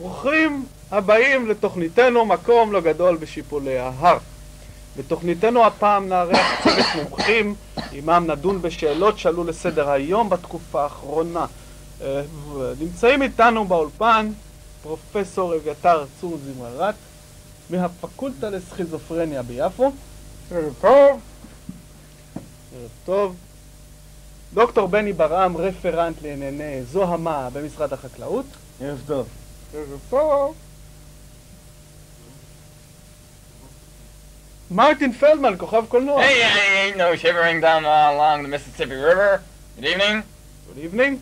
ברוכים הבאים לתוכניתנו מקום לא גדול בשיפולי ההר. בתוכניתנו הפעם נארח צוות מומחים, עמם נדון בשאלות שעלו לסדר היום בתקופה האחרונה. נמצאים איתנו באולפן פרופסור אביתר צור זמרת מהפקולטה לסכיזופרניה ביפו. ערב טוב. ערב טוב. דוקטור בני ברעם, רפרנט לענייני זוהמה במשרד החקלאות. ערב טוב. ערב טוב. מרטין פלדמן, כוכב קולנוע. Hey, no shivering down along the Mississippi River. Good evening. Good evening.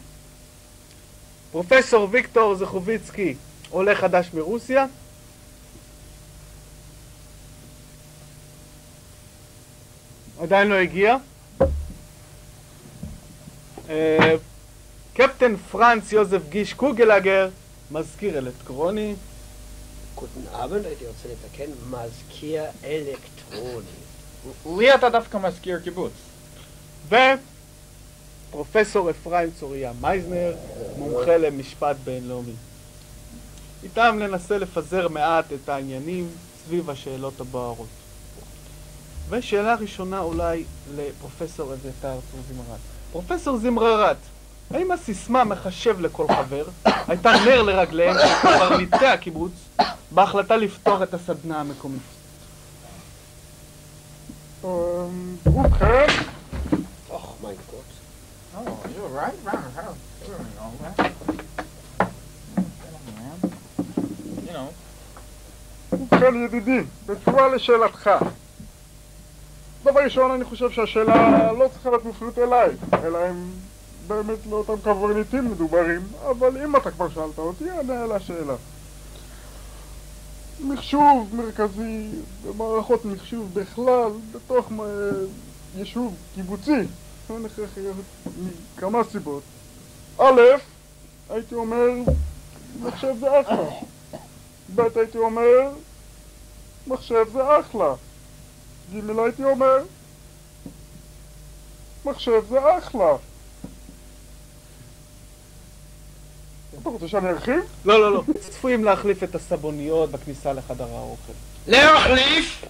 פרופסור ויקטור זכוביצקי, עולה חדש מרוסיה. עדיין לא הגיע. קפטן פרנץ יוזף גיש קוגלגר, מזכיר אלקטרוני. גוטן אבנד, הייתי רוצה לתקן, מזכיר אלקטרוני. לי אתה דווקא מזכיר קיבוץ. ופרופסור אפרים צוריה מייזנר, מומחה למשפט בינלאומי. איתם ננסה לפזר מעט את העניינים סביב השאלות הבוערות. ושאלה ראשונה אולי לפרופסור אביתר צור זמרת. פרופסור זמרת, האם הסיסמה מחשב לכל חבר הייתה נר לרגליהם של קברניטי הקיבוץ בהחלטה לפתוח את הסדנה המקומית? ובכן, אוח, מיין גוט. Oh, you're right. You know. ובכן ידידי, בתשובה לשאלתך. דבר ראשון, אני חושב שהשאלה לא צריכה להיות מופנית אליי, אלא הם באמת לא אותם קברניטים מדוברים, אבל אם אתה כבר שאלת אותי, אענה על השאלה. מחשוב מרכזי ומערכות מחשוב בכלל בתוך יישוב קיבוצי אין הכרחי מכמה סיבות. א', הייתי אומר מחשב זה אחלה. ב', הייתי אומר מחשב זה אחלה. ג', הייתי אומר מחשב זה אחלה. אתה רוצה שאני ארחיב? לא. צפויים להחליף את הסבוניות בכניסה לחדר האוכל. להחליף?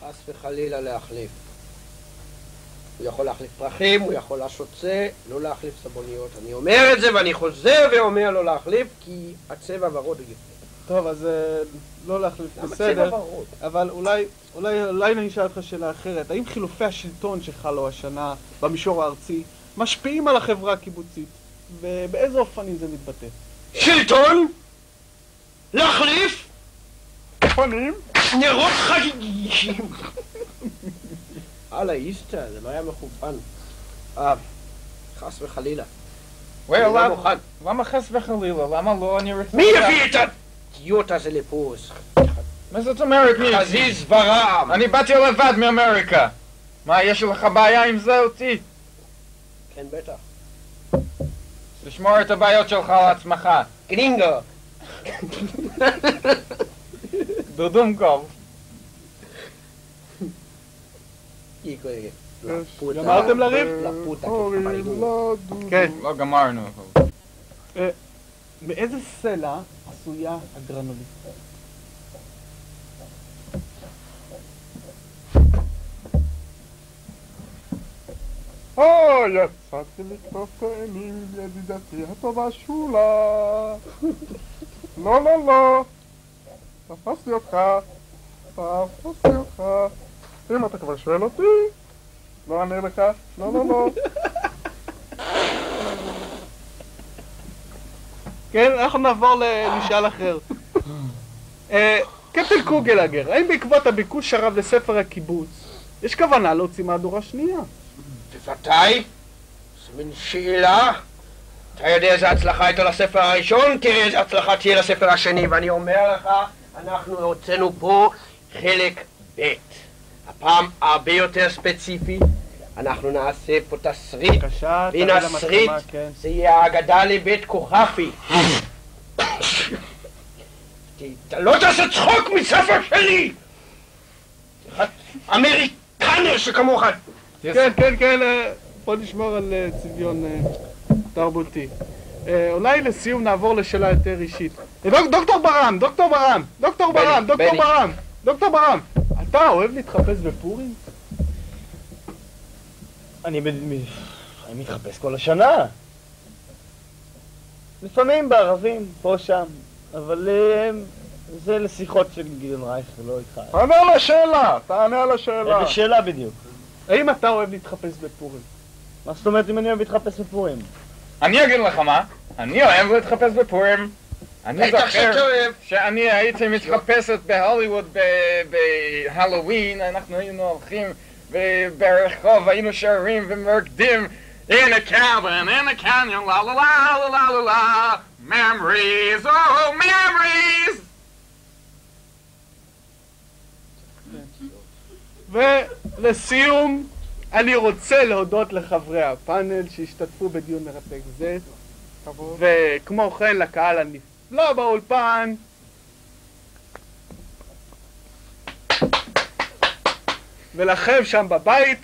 חס וחלילה להחליף. הוא יכול להחליף פרחים, הוא יכול לעשות זה, לא להחליף סבוניות. אני אומר את זה ואני חוזר ואומר לא להחליף, כי הצבע ורוד הוא יפה. טוב, אז לא להחליף, למה בסדר. צבע ורוד? אבל אולי אני אשאל אותך שאלה אחרת. האם חילופי השלטון שחלו השנה במישור הארצי משפיעים על החברה הקיבוצית? ובאיזה אופנים זה מתבטא? שלטון? להחליף? פנים? נרות חגיגיים. הלאה איסטה, זה לא היה מכוון. חס וחלילה. למה חס וחלילה? למה לא אני רוצה... מי הביא את הדיוט הזה לפה? מה זאת אומרת מי? חזיז ורעם. אני באתי לבד מאמריקה. מה, יש לך בעיה עם זה אותי? כן, בטח. לשמור את הבעיות שלך על עצמך. גרינגו. דודומקוב. גמרתם לריב? כן. לא גמרנו. מאיזה סלע עשויה הגרנולית? יצאתי לקטוף תאנים עם ידידתי הטובה שולה. לא. תפסתי אותך. אם אתה כבר שואל אותי, לא אענה לך. לא. כן, אנחנו נעבור למשאל אחר. קפטן קוגלגר, האם בעקבות הביקוש הרב לספר הקיבוץ יש כוונה להוציא מהדורה שנייה? בוודאי. זה מין שאלה. אתה יודע איזה הצלחה הייתה לספר הראשון, תראה איזה הצלחה תהיה לספר השני, ואני אומר לך, אנחנו הוצאנו פה חלק ב'. הפעם הרבה יותר ספציפי, אנחנו נעשה פה תסריט. בבקשה, והנה הסריט, זה יהיה האגדה לבית כוכפי. אתה לא תעשה צחוק מספר שלי! אמריקנר שכמוך. כן, בוא נשמור על צביון תרבותי. אולי לסיום נעבור לשאלה יותר אישית. דוקטור ברם, דוקטור ברם, דוקטור ברם, דוקטור ברם, דוקטור ברם, אתה אוהב להתחפש בפורים? אני מתחפש כל השנה. לפעמים בערבים, פה שם, אבל זה לשיחות של גדעון רייך ולא איתך. תענה על השאלה, תענה על השאלה. איזה שאלה בדיוק? האם אתה אוהב להתחפש בפורים? מה זאת אומרת אם אני אוהב להתחפש בפורים? אני אגיד לך מה, אני אוהב להתחפש בפורים. אני בטח זוכר שאתה אוהב. שאני הייתי מתחפשת בהוליווד בהלווין, אנחנו היינו הולכים ברחוב, היינו שרים ומרקדים In a cabin, in a canyon, la la la la la la la Memories, oh memories! ולסיום, אני רוצה להודות לחברי הפאנל שהשתתפו בדיון מרתק זה, וכמו כן לקהל הנפלא באולפן, ולכם שם בבית,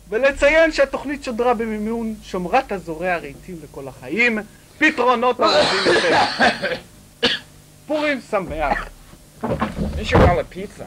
ולציין שהתוכנית שודרה במימון שומרת הזורע הרהיטים לכל החיים, פתרונות ערבים יותר. פורים שמח. מישהו בא לפיצה.